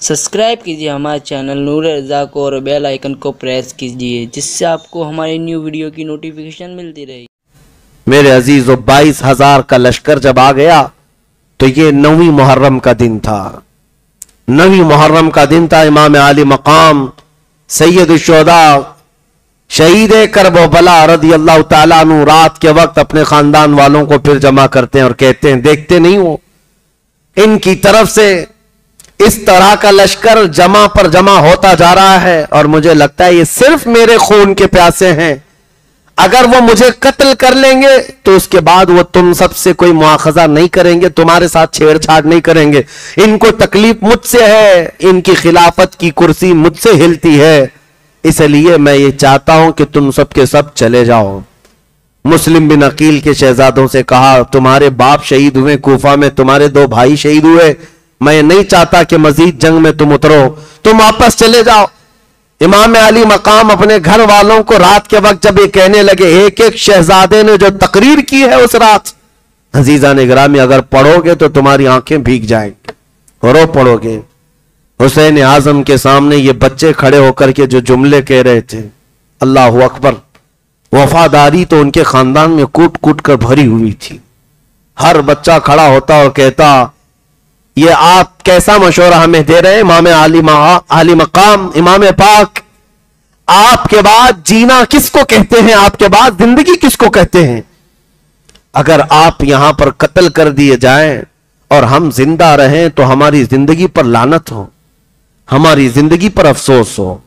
Subscribe कीजिए हमारे channel नूर रज़ा को और बेल आइकन को प्रेस कीजिए जिससे आपको हमारी न्यू वीडियो की नोटिफिकेशन मिलती रहे। मेरे अजीजों, 22,000 का लश्कर जब आ गया तो ये 9वीं मुहर्रम का दिन था। 9वीं मुहर्रम का दिन था। इमाम आली मकाम सैयद शुहदा शहीद करबला रज़ी अल्लाह तआला अन्हु रात के वक्त अपने खानदान वालों को फिर जमा करते हैं और कहते हैं, देखते नहीं हो इनकी तरफ से इस तरह का लश्कर जमा पर जमा होता जा रहा है और मुझे लगता है ये सिर्फ मेरे खून के प्यासे हैं। अगर वो मुझे कत्ल कर लेंगे तो उसके बाद वो तुम सबसे कोई मुआखजा नहीं करेंगे, तुम्हारे साथ छेड़छाड़ नहीं करेंगे। इनको तकलीफ मुझसे है, इनकी खिलाफत की कुर्सी मुझसे हिलती है, इसलिए मैं ये चाहता हूं कि तुम सबके सब चले जाओ। मुस्लिम बिन अकील के शहजादों से कहा, तुम्हारे बाप शहीद हुए कूफा में, तुम्हारे 2 भाई शहीद हुए, मैं नहीं चाहता कि मजीद जंग में तुम उतरो, तुम वापस चले जाओ। इमाम अली मकाम अपने घर वालों को रात के वक्त जब ये कहने लगे, एक एक शहजादे ने जो तकरीर की है उस रात, अजीजान गिरामी अगर पढ़ोगे तो तुम्हारी आंखें भीग जाएंगी। रो पढ़ोगे। हुसैन आजम के सामने ये बच्चे खड़े होकर के जो जुमले कह रहे थे, अल्लाह अकबर, वफादारी तो उनके खानदान में कूट कूट कर भरी हुई थी। हर बच्चा खड़ा होता और कहता, ये आप कैसा मशवरा हमें दे रहे हैं इमाम आली मकाम, इमाम पाक, आपके बाद जीना किसको कहते हैं, आपके बाद जिंदगी किसको कहते हैं? अगर आप यहां पर कत्ल कर दिए जाएं और हम जिंदा रहें तो हमारी जिंदगी पर लानत हो, हमारी जिंदगी पर अफसोस हो।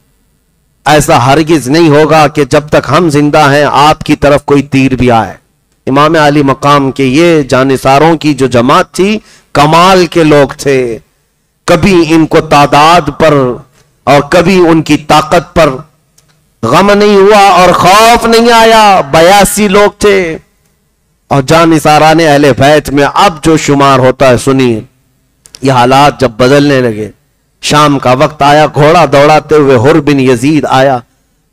ऐसा हरगिज नहीं होगा कि जब तक हम जिंदा हैं आपकी तरफ कोई तीर भी आए। इमाम अली मकाम के ये जानिसारों की जो जमात थी, कमाल के लोग थे। कभी इनको तादाद पर और कभी उनकी ताकत पर गम नहीं हुआ और खौफ नहीं आया। 82 लोग थे और जानिसाराने अहले बैत में अब जो शुमार होता है, सुनिए। ये हालात जब बदलने लगे, शाम का वक्त आया, घोड़ा दौड़ाते हुए हुर बिन यजीद आया।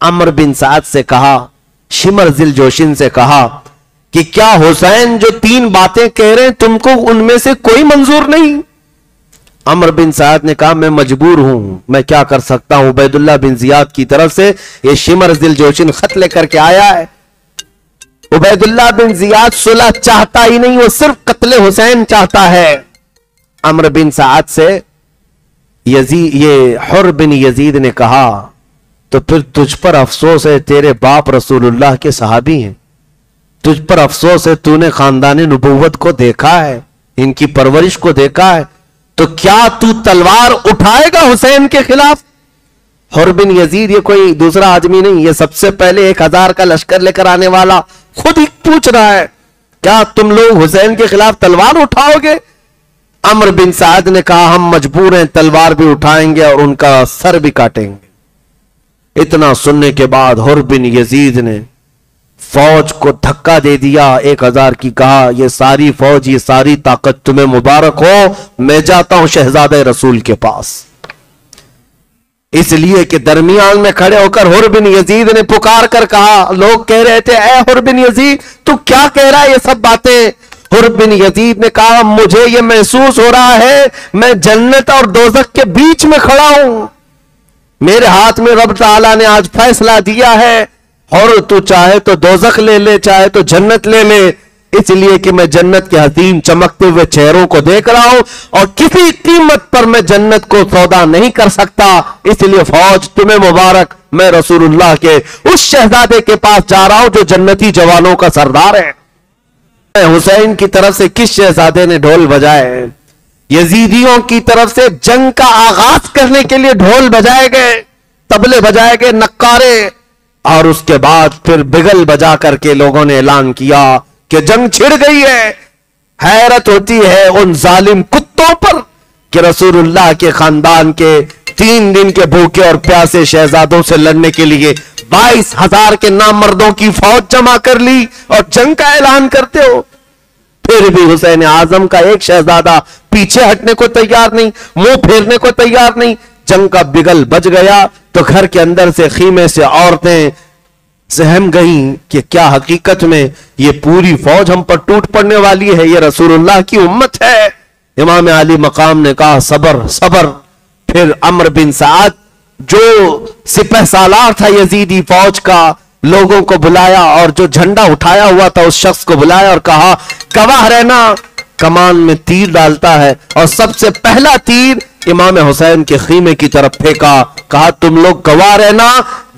अमर बिन साद से कहा, शिमर जिल जोशिन से कहा कि क्या हुसैन जो 3 बातें कह रहे हैं तुमको उनमें से कोई मंजूर नहीं? अमर बिन साद ने कहा, मैं मजबूर हूं, मैं क्या कर सकता हूं। उबैदुल्लाह बिन जियाद की तरफ से ये शिमर जिल जोशिन खत लेकर के आया है। उबैदुल्लाह बिन जियाद सुलह चाहता ही नहीं, वो सिर्फ कत्ले हुसैन चाहता है। अमर बिन साद से ये हुर बिन यजीद ने कहा, तो फिर तुझ पर अफसोस है, तेरे बाप रसूलुल्लाह के सहाबी हैं, तुझ पर अफसोस है, तूने खानदानी नबुव्वत को देखा है, इनकी परवरिश को देखा है, तो क्या तू तलवार उठाएगा हुसैन के खिलाफ? हुर बिन यजीद ये कोई दूसरा आदमी नहीं, ये सबसे पहले 1000 का लश्कर लेकर आने वाला खुद ही पूछ रहा है, क्या तुम लोग हुसैन के खिलाफ तलवार उठाओगे? अमर बिन साद ने कहा, हम मजबूर हैं, तलवार भी उठाएंगे और उनका सर भी काटेंगे। इतना सुनने के बाद हुर बिन यजीद ने फौज को धक्का दे दिया 1000 की, कहा, ये सारी फौज, ये सारी ताकत तुम्हें मुबारक हो, मैं जाता हूं शहजादे रसूल के पास। इसलिए कि दरमियान में खड़े होकर हुर बिन यजीद ने पुकार कर कहा, लोग कह रहे थे, ए हुर बिन यजीद, तू क्या कह रहा है ये सब बातें? हुर बिन यजीद ने कहा, मुझे ये महसूस हो रहा है मैं जन्नत और दोज़ख के बीच में खड़ा हूं, मेरे हाथ में रब ताला ने आज फैसला दिया है, और तू चाहे तो दोज़ख ले ले, चाहे तो जन्नत ले ले, इसलिए कि मैं जन्नत के हसीन चमकते हुए चेहरों को देख रहा हूं और किसी कीमत पर मैं जन्नत को सौदा नहीं कर सकता। इसलिए फौज तुम्हें मुबारक, मैं रसूलुल्लाह के उस शहजादे के पास जा रहा हूं जो जन्नती जवानों का सरदार है। हुसैन की तरफ से किस शहजादे ने ढोल बजाए? यजीदियों की तरफ से जंग का आगाज करने के लिए ढोल बजाए गए, तबले बजाए गए, नक्कारे, और उसके बाद फिर बिगल बजा करके लोगों ने ऐलान किया कि जंग छिड़ गई है। हैरत होती है उन जालिम कुत्तों पर कि रसूलुल्लाह के खानदान के 3 दिन के भूखे और प्यासे शहजादों से लड़ने के लिए 22,000 के नामर्दों की फौज जमा कर ली और जंग का ऐलान करते हो। फिर भी हुसैन आजम का एक शहजादा पीछे हटने को तैयार नहीं, मुंह फेरने को तैयार नहीं। जंग का बिगल बज गया तो घर के अंदर से खीमे से औरतें सहम गई कि क्या हकीकत में ये पूरी फौज हम पर टूट पड़ने वाली है, ये रसूलुल्लाह की उम्मत है। इमाम अली मकाम ने कहा, सबर सबर। फिर अम्र बिन साद जो सिपह सालार था यजीदी फौज का, लोगों को बुलाया और जो झंडा उठाया हुआ था उस शख्स को बुलाया और कहा गवाह रहना, कमान में तीर डालता है और सबसे पहला तीर इमाम हुसैन के खीमे की तरफ फेंका। कहा तुम लोग गवाह रहना,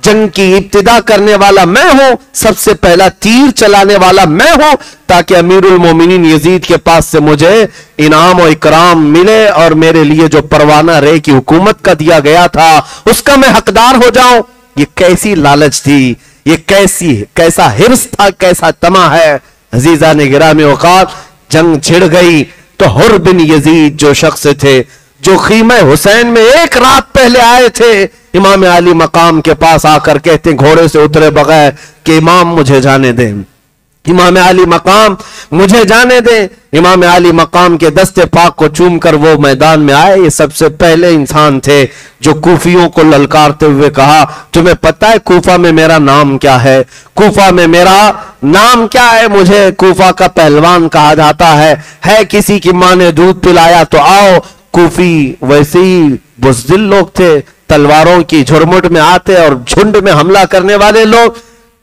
जंग की इब्तिदा करने वाला मैं हूं, सबसे पहला तीर चलाने वाला मैं हूं, ताकि अमीरुल मोमिनीन यजीद के पास से मुझे इनाम और इकराम मिले और मेरे लिए जो परवाना रे की हुकूमत का दिया गया था उसका मैं हकदार हो जाऊं। ये कैसी लालच थी, ये कैसा हिर्स था, कैसा तमा है। अजीजा ने गिरामी औकात जंग छिड़ गई तो हुर बिन यजीद जो शख्स थे जो खीमे हुसैन में एक रात पहले आए थे, इमाम अली मकाम के पास आकर कहते घोड़े से उतरे बगैर कि इमाम मुझे जाने दें, इमाम अली मकाम मुझे जाने दें। इमाम अली मकाम के दस्ते पाक को चूम कर वो मैदान में आए। ये सबसे पहले इंसान थे जो कूफियों को ललकारते हुए कहा तुम्हें पता है कूफा में मेरा नाम क्या है, कूफा में मेरा नाम क्या है, मुझे कूफा का पहलवान कहा जाता है किसी की मां ने दूध पिलाया तो आओ। कूफी वैसे ही बुज़दिल लोग थे, तलवारों की झुरमुट में आते और झुंड में हमला करने वाले लोग।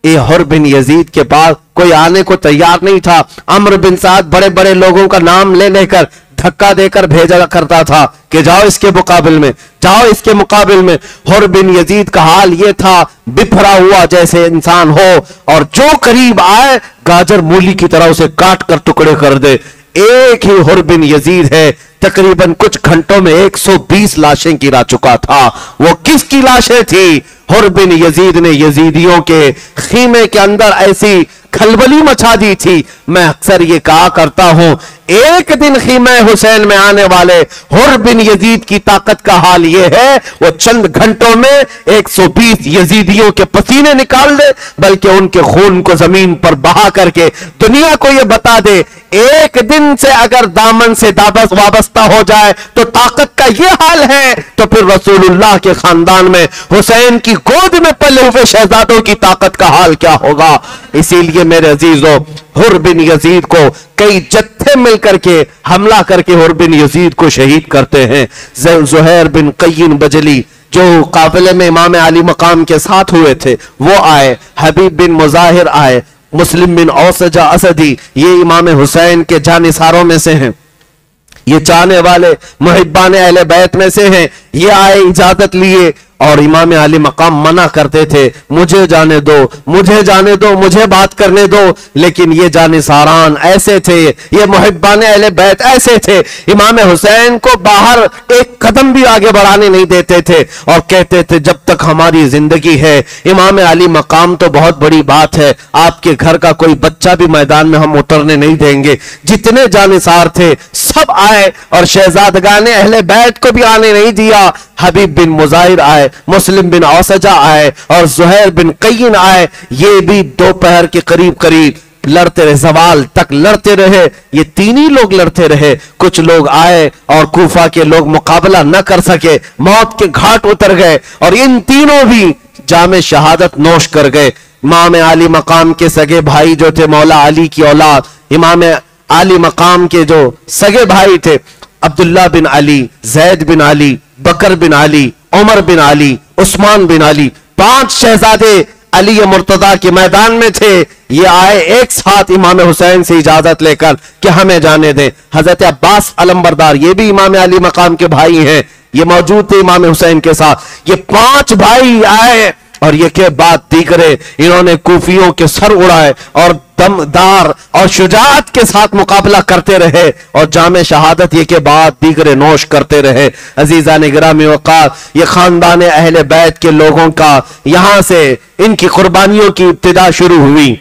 ये हुर बिन यजीद के पास कोई आने को तैयार नहीं था। अम्र बिन साद बड़े बड़े लोगों का नाम ले लेकर धक्का देकर भेजा करता था कि जाओ इसके मुकाबिल में, जाओ इसके मुकाबिल में। हुर बिन यजीद का हाल ये था बिफरा हुआ जैसे इंसान हो और जो करीब आए गाजर मूली की तरह उसे काट कर टुकड़े कर दे। एक ही हुर बिन यजीद है तकरीबन कुछ घंटों में 120 लाशें गिरा चुका था। वो किसकी लाशें थी? हुर बिन यजीद ने यजीदियों के खीमे के अंदर ऐसी खलबली मचा दी थी। मैं अक्सर ये कहा करता हूं एक दिन खीमे हुसैन में आने वाले हुर बिन यजीद की ताकत का हाल ये है वो चंद घंटों में 120 यजीदियों के पसीने निकाल दे, बल्कि उनके खून को जमीन पर बहा करके दुनिया को ये बता दे एक दिन से अगर दामन से दाबस वाबस्ता हो जाए तो ताकत का ये हाल है, तो फिर रसूलुल्लाह के खानदान में हुसैन की गोद में पले हुए शहजादों की ताकत का हाल क्या होगा। इसीलिए मेरे अजीजों हुर बिन यजीद को कई जत्थे मिलकर के हमला करके हुर बिन यजीद को शहीद करते हैं। ज़ुहैर बिन क़य्यिन बजली जो काफिले में इमाम अली मकाम के साथ हुए थे वो आए, हबीब बिन मुजाहिर आए, मुस्लिम बिन औसजा असदी ये इमाम हुसैन के जानिसारों में से हैं, ये चाहने वाले मुहिब्बान अहले बैत में से हैं। ये आए इजाजत लिए और इमाम अली मकाम मना करते थे मुझे जाने दो, मुझे जाने दो, मुझे बात करने दो। लेकिन ये जानिसारान ऐसे थे, ये मुहिब्बान अहले बैत ऐसे थे, इमाम हुसैन को बाहर एक कदम भी आगे बढ़ाने नहीं देते थे और कहते थे जब तक हमारी जिंदगी है इमाम अली मकाम तो बहुत बड़ी बात है, आपके घर का कोई बच्चा भी मैदान में हम उतरने नहीं देंगे। जितने जानिसार थे सब आए और शहजादगान अहले बैत को भी आने नहीं दिया। हबीब बिन मुजाहिर आए, मुस्लिम बिन औसजा आए और ज़ुहैर बिन क़य्यिन आए। ये भी दोपहर के करीब करीब लड़ते रहे, जवाल तक लड़ते रहे, ये तीन ही लोग लड़ते रहे। कुछ लोग आए और कूफा के लोग मुकाबला न कर सके, मौत के घाट उतर गए और इन तीनों भी जामे शहादत नोश कर गए। इमाम अली मकाम के सगे भाई जो थे मौला अली की औलाद, इमाम अली मकाम के जो सगे भाई थे अब्दुल्ला बिन अली, जैद बिन अली, बकर बिन अली, उमर बिन अली, उस्मान बिन अली, 5 शहजादे अली मुर्तदा के मैदान में थे। ये आए एक साथ इमाम हुसैन से इजाजत लेकर कि हमें जाने दें। हजरत अब्बास अलमबरदार ये भी इमाम अली मकाम के भाई हैं, ये मौजूद थे इमाम हुसैन के साथ। ये 5 भाई आए और ये के बाद दीगरे इन्होंने कूफियों के सर उड़ाए और दमदार और शुजाअत के साथ मुकाबला करते रहे और जामे शहादत ये के बाद दीगरे नोश करते रहे। अजीजा ने गिरामी वक़ात ये खानदान अहले बैत के लोगों का यहां से इनकी कुर्बानियों की इब्तिदा शुरू हुई।